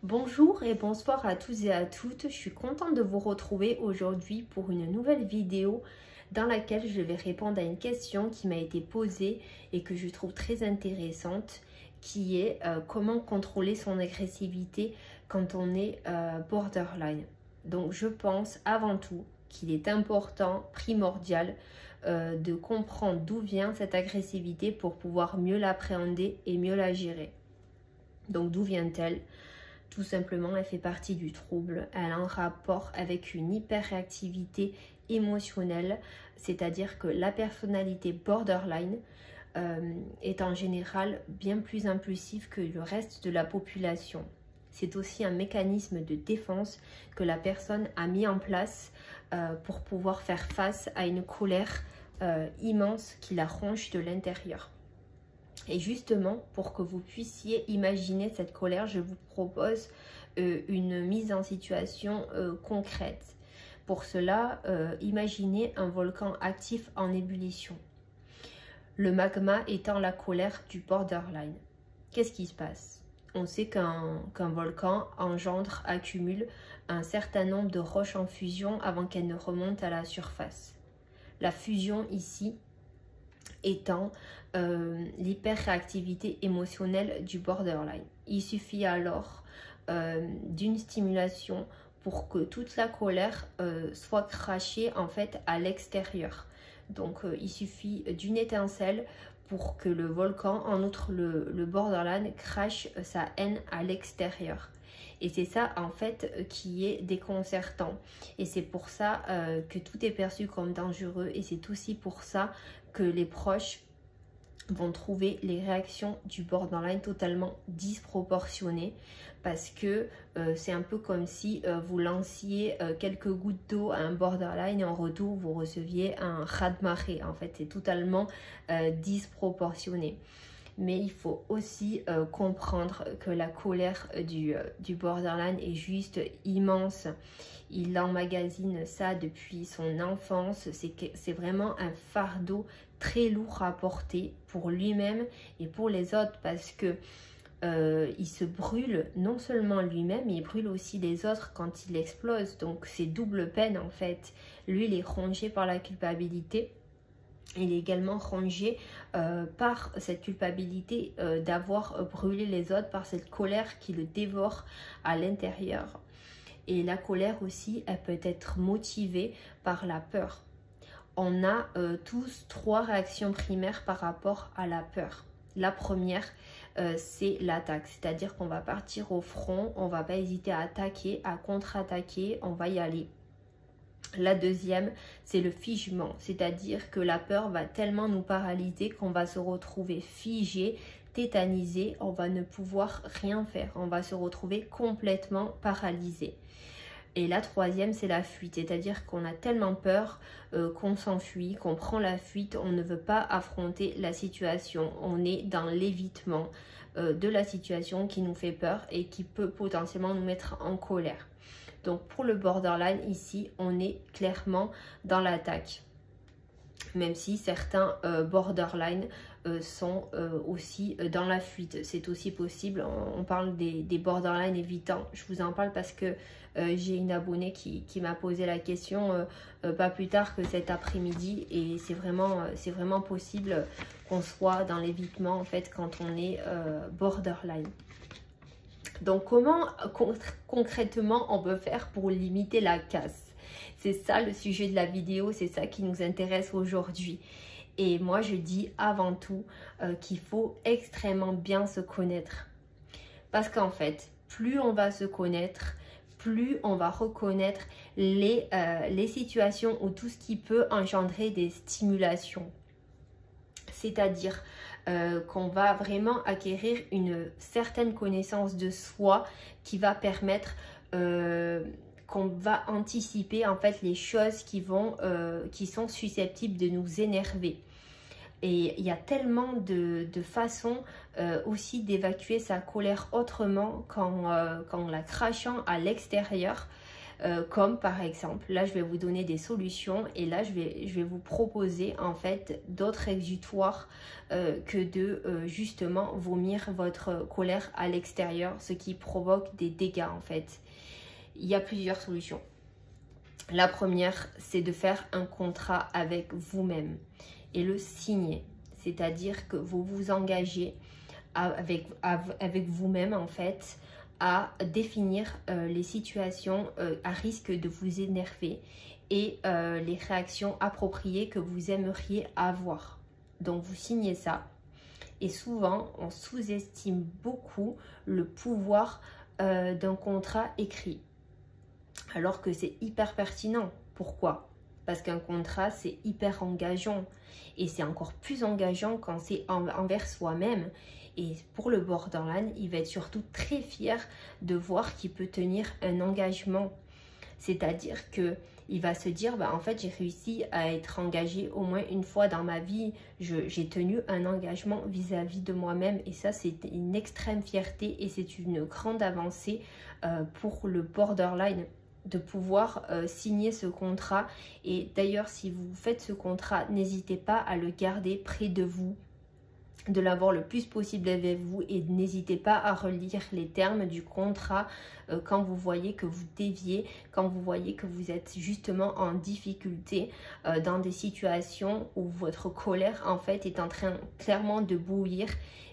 Bonjour et bonsoir à tous et à toutes, je suis contente de vous retrouver aujourd'hui pour une nouvelle vidéo dans laquelle je vais répondre à une question qui m'a été posée et que je trouve très intéressante, qui est comment contrôler son agressivité quand on est borderline. Donc je pense avant tout qu'il est important, primordial, de comprendre d'où vient cette agressivité pour pouvoir mieux l'appréhender et mieux la gérer. Donc d'où vient-elle ? Tout simplement, elle fait partie du trouble. Elle a un rapport avec une hyperréactivité émotionnelle, c'est-à-dire que la personnalité borderline est en général bien plus impulsive que le reste de la population. C'est aussi un mécanisme de défense que la personne a mis en place pour pouvoir faire face à une colère immense qui la ronge de l'intérieur. Et justement, pour que vous puissiez imaginer cette colère, je vous propose une mise en situation concrète. Pour cela, imaginez un volcan actif en ébullition. Le magma étant la colère du borderline. Qu'est-ce qui se passe? On sait qu'un volcan engendre, accumule un certain nombre de roches en fusion avant qu'elles ne remontent à la surface. La fusion ici étant l'hyperréactivité émotionnelle du borderline. Il suffit alors d'une stimulation pour que toute la colère soit crachée en fait à l'extérieur. Donc il suffit d'une étincelle pour que le volcan, en outre le borderline, crache sa haine à l'extérieur. Et c'est ça en fait qui est déconcertant. Et c'est pour ça que tout est perçu comme dangereux. Et c'est aussi pour ça que les proches vont trouver les réactions du borderline totalement disproportionnées, parce que c'est un peu comme si vous lanciez quelques gouttes d'eau à un borderline et en retour vous receviez un raz-de-marée. En fait, c'est totalement disproportionné. Mais il faut aussi comprendre que la colère du borderline est juste immense. Il emmagasine ça depuis son enfance. C'est vraiment un fardeau très lourd à porter pour lui-même et pour les autres, parce que il se brûle non seulement lui-même, mais il brûle aussi les autres quand il explose. Donc c'est double peine en fait. Lui, il est rongé par la culpabilité. Il est également rongé par cette culpabilité d'avoir brûlé les autres, par cette colère qui le dévore à l'intérieur. Et la colère aussi, elle peut être motivée par la peur. On a tous trois réactions primaires par rapport à la peur. La première, c'est l'attaque, c'est-à-dire qu'on va partir au front, on ne va pas hésiter à attaquer, à contre-attaquer, on va y aller. La deuxième, c'est le figement, c'est-à-dire que la peur va tellement nous paralyser qu'on va se retrouver figé, tétanisé, on va ne pouvoir rien faire, on va se retrouver complètement paralysé. Et la troisième, c'est la fuite, c'est-à-dire qu'on a tellement peur qu'on s'enfuit, qu'on prend la fuite, on ne veut pas affronter la situation, on est dans l'évitement de la situation qui nous fait peur et qui peut potentiellement nous mettre en colère. Donc pour le borderline, ici, on est clairement dans l'attaque. Même si certains borderline sont aussi dans la fuite. C'est aussi possible. On parle des borderline évitants. Je vous en parle parce que j'ai une abonnée qui m'a posé la question pas plus tard que cet après-midi. Et c'est vraiment possible qu'on soit dans l'évitement en fait quand on est borderline. Donc comment concrètement on peut faire pour limiter la casse? C'est ça le sujet de la vidéo, c'est ça qui nous intéresse aujourd'hui. Et moi je dis avant tout qu'il faut extrêmement bien se connaître. Parce qu'en fait, plus on va se connaître, plus on va reconnaître les situations ou tout ce qui peut engendrer des stimulations. C'est-à-dire qu'on va vraiment acquérir une certaine connaissance de soi qui va permettre qu'on va anticiper en fait les choses qui sont susceptibles de nous énerver. Et il y a tellement de façons aussi d'évacuer sa colère autrement qu'en la crachant à l'extérieur. Comme par exemple, là je vais vous donner des solutions et là je vais vous proposer en fait d'autres exutoires que de justement vomir votre colère à l'extérieur, ce qui provoque des dégâts en fait. Il y a plusieurs solutions. La première, c'est de faire un contrat avec vous-même et le signer. C'est-à-dire que vous vous engagez avec vous-même en fait à définir les situations à risque de vous énerver et les réactions appropriées que vous aimeriez avoir. Donc vous signez ça. Et souvent, on sous-estime beaucoup le pouvoir d'un contrat écrit. Alors que c'est hyper pertinent. Pourquoi? Parce qu'un contrat, c'est hyper engageant. Et c'est encore plus engageant quand c'est envers soi-même. Et pour le borderline, il va être surtout très fier de voir qu'il peut tenir un engagement. C'est-à-dire qu'il va se dire, bah, en fait, j'ai réussi à être engagé au moins une fois dans ma vie. J'ai tenu un engagement vis-à-vis de moi-même. Et ça, c'est une extrême fierté et c'est une grande avancée pour le borderline de pouvoir signer ce contrat. Et d'ailleurs, si vous faites ce contrat, n'hésitez pas à le garder près de vous, de l'avoir le plus possible avec vous et n'hésitez pas à relire les termes du contrat quand vous voyez que vous déviez, quand vous voyez que vous êtes justement en difficulté dans des situations où votre colère en fait est en train clairement de bouillir.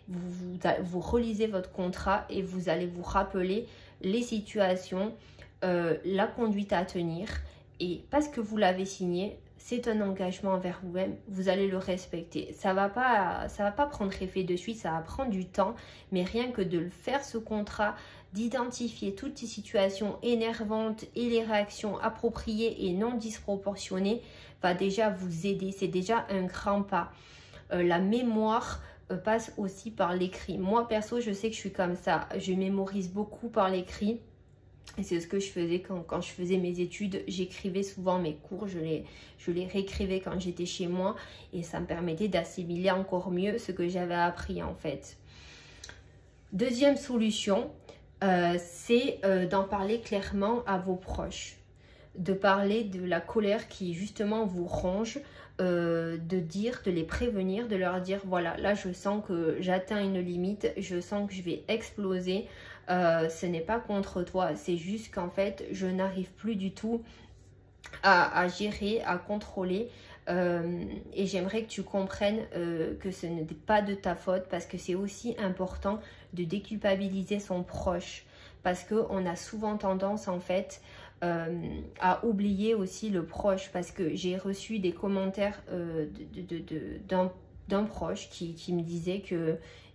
Vous relisez votre contrat et vous allez vous rappeler les situations, la conduite à tenir et parce que vous l'avez signé, c'est un engagement envers vous-même, vous allez le respecter. Ça va pas prendre effet de suite, ça va prendre du temps, mais rien que de le faire ce contrat, d'identifier toutes les situations énervantes et les réactions appropriées et non disproportionnées va déjà vous aider, c'est déjà un grand pas. La mémoire passe aussi par l'écrit. Moi perso, je sais que je suis comme ça, je mémorise beaucoup par l'écrit. Et c'est ce que je faisais quand je faisais mes études. J'écrivais souvent mes cours, je les réécrivais quand j'étais chez moi. Et ça me permettait d'assimiler encore mieux ce que j'avais appris en fait. Deuxième solution, c'est d'en parler clairement à vos proches. De parler de la colère qui justement vous ronge. De les prévenir, de leur dire voilà, là je sens que j'atteins une limite, je sens que je vais exploser. Ce n'est pas contre toi, c'est juste qu'en fait je n'arrive plus du tout à gérer, à contrôler et j'aimerais que tu comprennes que ce n'est pas de ta faute parce que c'est aussi important de déculpabiliser son proche parce qu'on a souvent tendance en fait à oublier aussi le proche parce que j'ai reçu des commentaires d'un proche qui me disait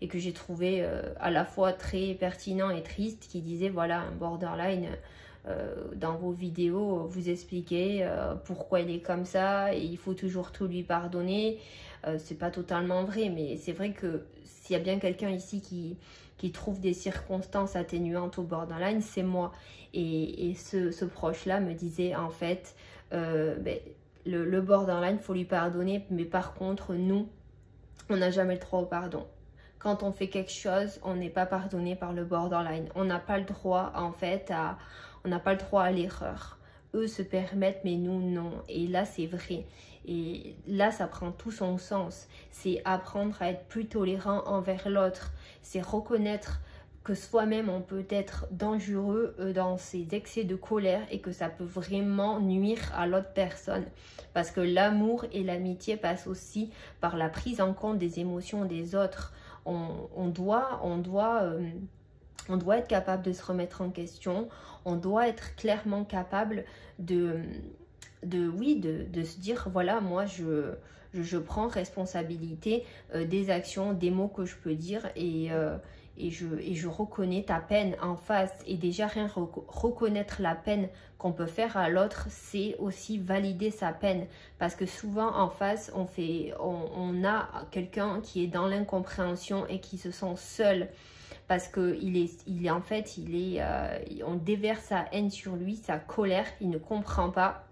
et que j'ai trouvé à la fois très pertinent et triste, qui disait voilà, un borderline dans vos vidéos vous expliquez pourquoi il est comme ça et il faut toujours tout lui pardonner. C'est pas totalement vrai, mais c'est vrai que s'il y a bien quelqu'un ici qui trouve des circonstances atténuantes au borderline, c'est moi. Et ce proche-là me disait en fait, le borderline, il faut lui pardonner, mais par contre, nous, on n'a jamais le droit au pardon. Quand on fait quelque chose, on n'est pas pardonné par le borderline. On n'a pas le droit en fait on n'a pas le droit à l'erreur. Eux se permettent, mais nous non. Et là, c'est vrai. Et là, ça prend tout son sens. C'est apprendre à être plus tolérant envers l'autre. C'est reconnaître que soi-même, on peut être dangereux dans ses excès de colère et que ça peut vraiment nuire à l'autre personne. Parce que l'amour et l'amitié passent aussi par la prise en compte des émotions des autres. On doit être capable de se remettre en question. On doit être clairement capable de se dire voilà, moi je prends responsabilité des actions, des mots que je peux dire et je reconnais ta peine en face. Et déjà rien reconnaître la peine qu'on peut faire à l'autre, c'est aussi valider sa peine. Parce que souvent en face, on a quelqu'un qui est dans l'incompréhension et qui se sent seul. Parce que on déverse sa haine sur lui, sa colère, il ne comprend pas.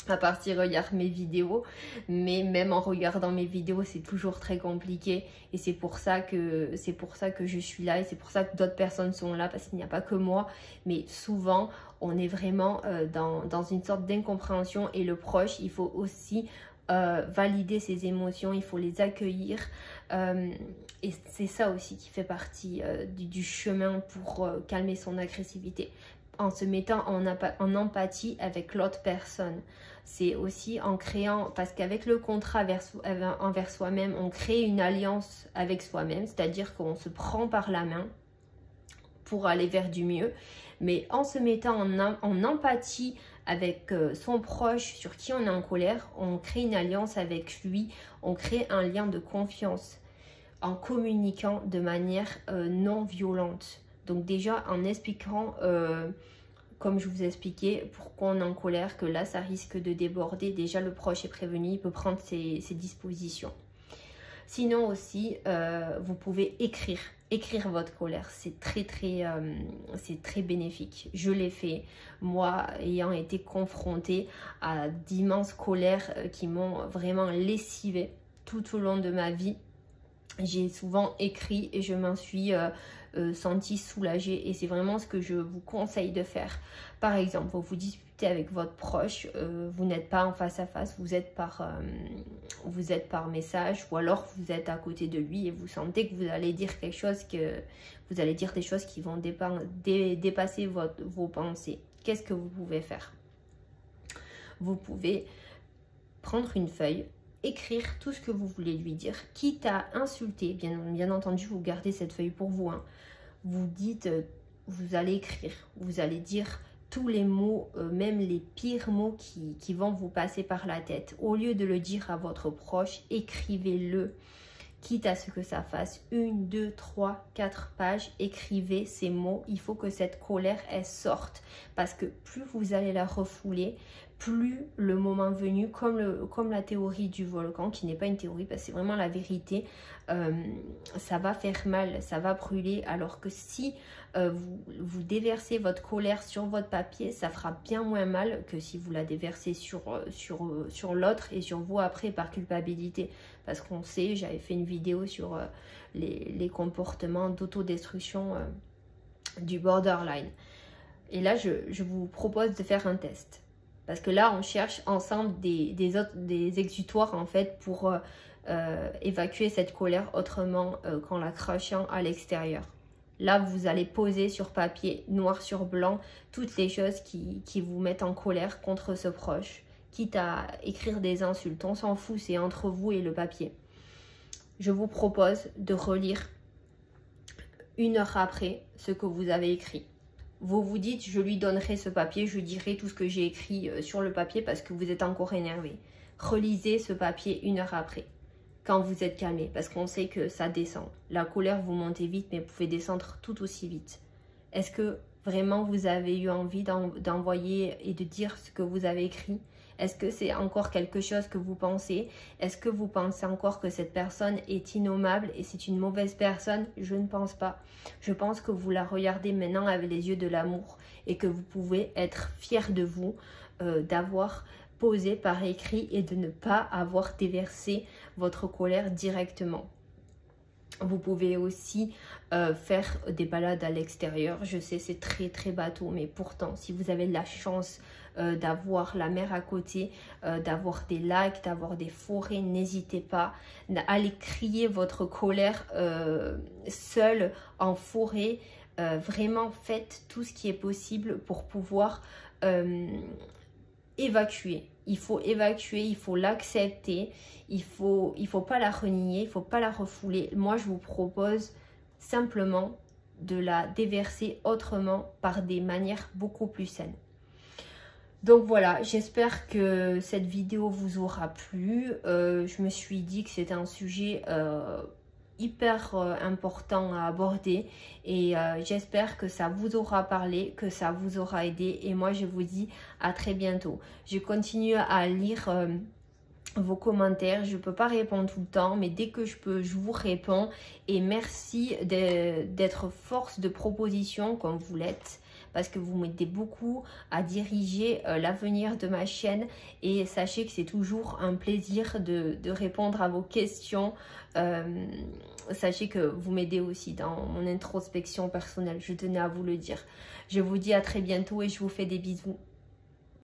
à part s'ils regardent mes vidéos, mais même en regardant mes vidéos c'est toujours très compliqué, et c'est pour ça que je suis là, et c'est pour ça que d'autres personnes sont là, parce qu'il n'y a pas que moi, mais souvent on est vraiment dans une sorte d'incompréhension, et le proche, il faut aussi valider ses émotions, il faut les accueillir, et c'est ça aussi qui fait partie du chemin pour calmer son agressivité, en se mettant en empathie avec l'autre personne. C'est aussi en créant, parce qu'avec le contrat envers soi-même, on crée une alliance avec soi-même, c'est-à-dire qu'on se prend par la main pour aller vers du mieux, mais en se mettant en empathie avec son proche sur qui on est en colère, on crée une alliance avec lui, on crée un lien de confiance en communiquant de manière non violente. Donc déjà en expliquant, comme je vous ai expliqué, pourquoi on est en colère, que là ça risque de déborder, déjà le proche est prévenu, il peut prendre ses dispositions. Sinon aussi, vous pouvez écrire votre colère, c'est très bénéfique. Je l'ai fait, moi ayant été confrontée à d'immenses colères qui m'ont vraiment lessivée tout au long de ma vie. J'ai souvent écrit et je m'en suis sentie soulagée, et c'est vraiment ce que je vous conseille de faire. Par exemple, vous disputez avec votre proche, vous n'êtes pas en face à face, vous êtes par message, ou alors vous êtes à côté de lui et vous sentez que vous allez dire quelque chose, vous allez dire des choses qui vont dépasser vos pensées. Qu'est-ce que vous pouvez faire? Vous pouvez prendre une feuille, écrire tout ce que vous voulez lui dire, quitte à insulter, bien entendu vous gardez cette feuille pour vous, hein. Vous dites, vous allez écrire, vous allez dire tous les mots, même les pires mots qui vont vous passer par la tête. Au lieu de le dire à votre proche, écrivez-le, quitte à ce que ça fasse 1, 2, 3, 4 pages, écrivez ces mots. Il faut que cette colère, elle sorte, parce que plus vous allez la refouler, plus le moment venu, comme la théorie du volcan, qui n'est pas une théorie, parce que c'est vraiment la vérité, ça va faire mal, ça va brûler, alors que si vous déversez votre colère sur votre papier, ça fera bien moins mal que si vous la déversez sur l'autre et sur vous après par culpabilité. Parce qu'on sait, j'avais fait une vidéo sur les comportements d'autodestruction du borderline. Et là, je vous propose de faire un test. Parce que là, on cherche ensemble des exutoires en fait pour évacuer cette colère autrement qu'en la crachant à l'extérieur. Là, vous allez poser sur papier, noir sur blanc, toutes les choses qui vous mettent en colère contre ce proche. Quitte à écrire des insultes, on s'en fout, c'est entre vous et le papier. Je vous propose de relire 1 heure après ce que vous avez écrit. Vous vous dites, je lui donnerai ce papier, je dirai tout ce que j'ai écrit sur le papier parce que vous êtes encore énervé. Relisez ce papier 1 heure après, quand vous êtes calmé, parce qu'on sait que ça descend. La colère, vous montez vite, mais vous pouvez descendre tout aussi vite. Est-ce que vraiment vous avez eu envie d'envoyer et de dire ce que vous avez écrit? Est-ce que c'est encore quelque chose que vous pensez? Est-ce que vous pensez encore que cette personne est innommable et c'est une mauvaise personne? Je ne pense pas. Je pense que vous la regardez maintenant avec les yeux de l'amour et que vous pouvez être fier de vous d'avoir posé par écrit et de ne pas avoir déversé votre colère directement. Vous pouvez aussi faire des balades à l'extérieur. Je sais, c'est très bateau, mais pourtant, si vous avez de la chance d'avoir la mer à côté, d'avoir des lacs, d'avoir des forêts, n'hésitez pas à aller crier votre colère seul en forêt. Vraiment, faites tout ce qui est possible pour pouvoir évacuer. Il faut évacuer, il faut l'accepter, il faut pas la renier, il faut pas la refouler. Moi, je vous propose simplement de la déverser autrement par des manières beaucoup plus saines. Donc voilà, j'espère que cette vidéo vous aura plu. Je me suis dit que c'était un sujet hyper important à aborder et j'espère que ça vous aura parlé, que ça vous aura aidé, et moi je vous dis à très bientôt. Je continue à lire vos commentaires, je peux pas répondre tout le temps, mais dès que je peux, je vous réponds, et merci d'être force de proposition comme vous l'êtes, parce que vous m'aidez beaucoup à diriger l'avenir de ma chaîne. Et sachez que c'est toujours un plaisir de répondre à vos questions. Sachez que vous m'aidez aussi dans mon introspection personnelle. Je tenais à vous le dire. Je vous dis à très bientôt et je vous fais des bisous.